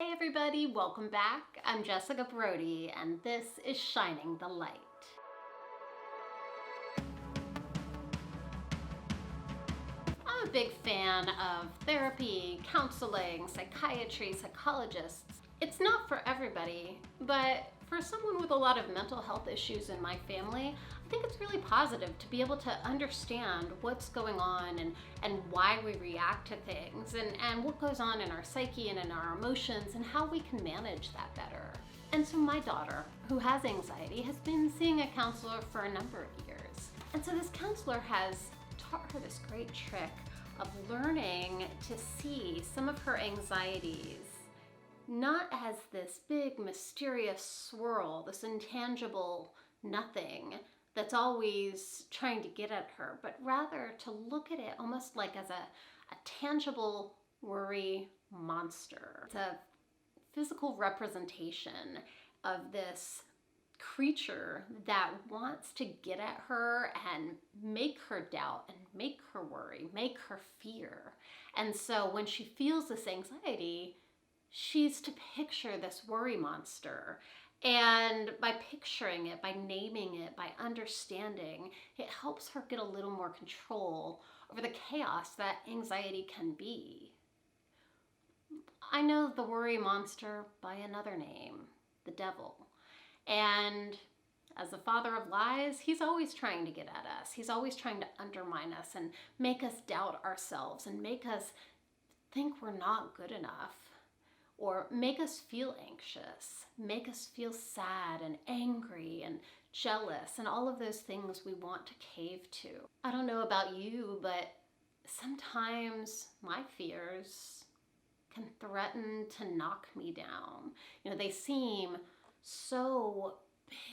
Hey everybody, welcome back. I'm Jessica Brodie, and this is Shining the Light. I'm a big fan of therapy, counseling, psychiatry, psychologists. It's not for everybody, but for someone with a lot of mental health issues in my family, I think it's really positive to be able to understand what's going on and why we react to things and what goes on in our psyche and in our emotions and how we can manage that better. And so my daughter, who has anxiety, has been seeing a counselor for a number of years. And so this counselor has taught her this great trick of learning to see some of her anxieties not as this big mysterious swirl, this intangible nothing that's always trying to get at her, but rather to look at it almost like as a tangible worry monster. It's a physical representation of this creature that wants to get at her and make her doubt and make her worry, make her fear. And so when she feels this anxiety, she's to picture this worry monster. And by picturing it, by naming it, by understanding, it helps her get a little more control over the chaos that anxiety can be. I know the worry monster by another name, the devil. And as the father of lies, he's always trying to get at us. He's always trying to undermine us and make us doubt ourselves and make us think we're not good enough, or make us feel anxious, make us feel sad and angry and jealous and all of those things we want to cave to. I don't know about you, but sometimes my fears can threaten to knock me down. They seem so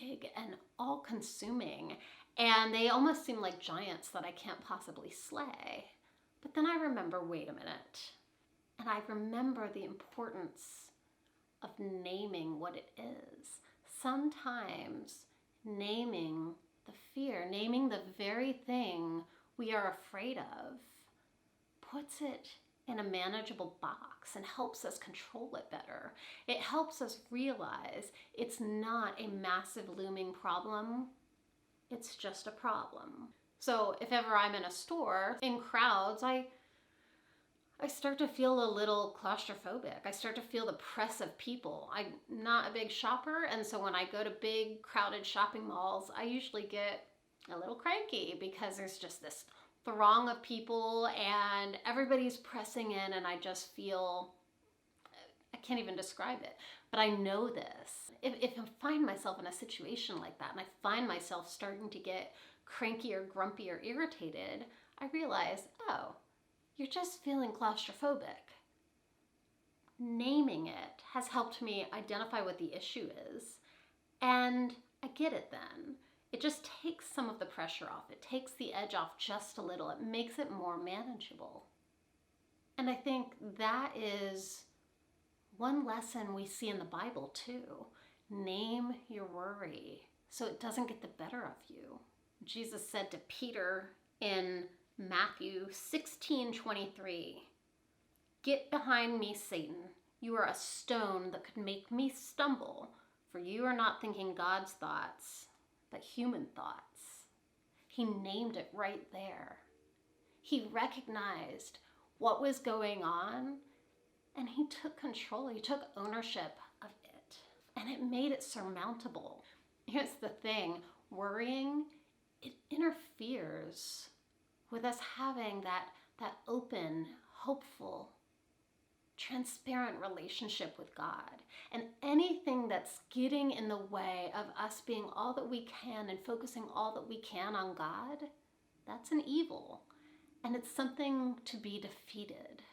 big and all-consuming, and they almost seem like giants that I can't possibly slay. But then I remember, wait a minute. And I remember the importance of naming what it is. Sometimes naming the fear, naming the very thing we are afraid of, puts it in a manageable box and helps us control it better. It helps us realize it's not a massive looming problem. It's just a problem. So if ever I'm in a store, in crowds, I start to feel a little claustrophobic. I start to feel the press of people. I'm not a big shopper, and so when I go to big crowded shopping malls, I usually get a little cranky because there's just this throng of people and everybody's pressing in, and I just feel, I can't even describe it, but I know this. If I find myself in a situation like that and I find myself starting to get cranky or grumpy or irritated, I realize, oh, you're just feeling claustrophobic. Naming it has helped me identify what the issue is, and I get it then. It just takes some of the pressure off. It takes the edge off just a little. It makes it more manageable. And I think that is one lesson we see in the Bible too. Name your worry so it doesn't get the better of you. Jesus said to Peter in Matthew 16:23, "Get behind me, Satan. You are a stone that could make me stumble, for you are not thinking God's thoughts, but human thoughts." He named it right there. He recognized what was going on, and he took control. He took ownership of it, and it made it surmountable. Here's the thing, worrying, it interferes with us having that open, hopeful, transparent relationship with God. And anything that's getting in the way of us being all that we can and focusing all that we can on God, that's an evil. And it's something to be defeated.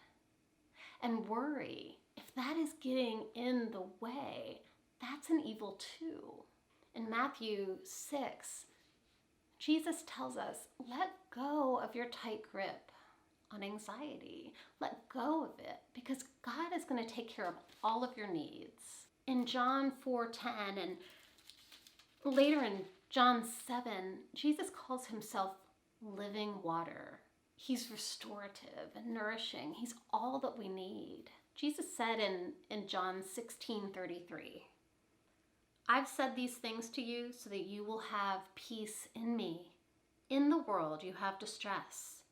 And worry, if that is getting in the way, that's an evil too. In Matthew 6, Jesus tells us, let go of your tight grip on anxiety. Let go of it, because God is going to take care of all of your needs. In John 4:10 and later in John 7, Jesus calls himself living water. He's restorative and nourishing. He's all that we need. Jesus said in John 16:33, I've said these things to you so that you will have peace in me. In the world you have distress,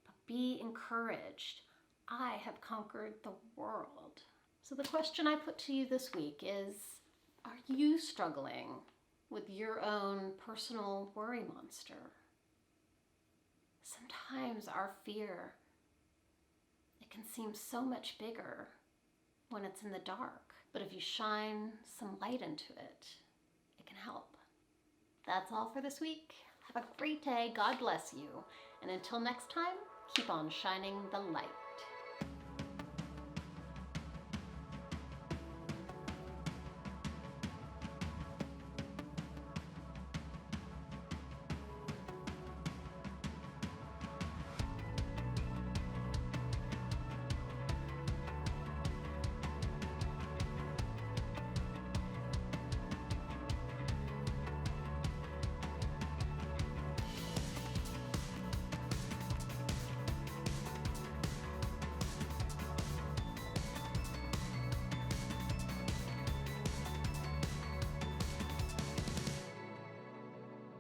but be encouraged. I have conquered the world. So the question I put to you this week is, are you struggling with your own personal worry monster? Sometimes our fear, it can seem so much bigger when it's in the dark. But if you shine some light into it, it can help. That's all for this week. Have a great day. God bless you. And until next time, keep on shining the light.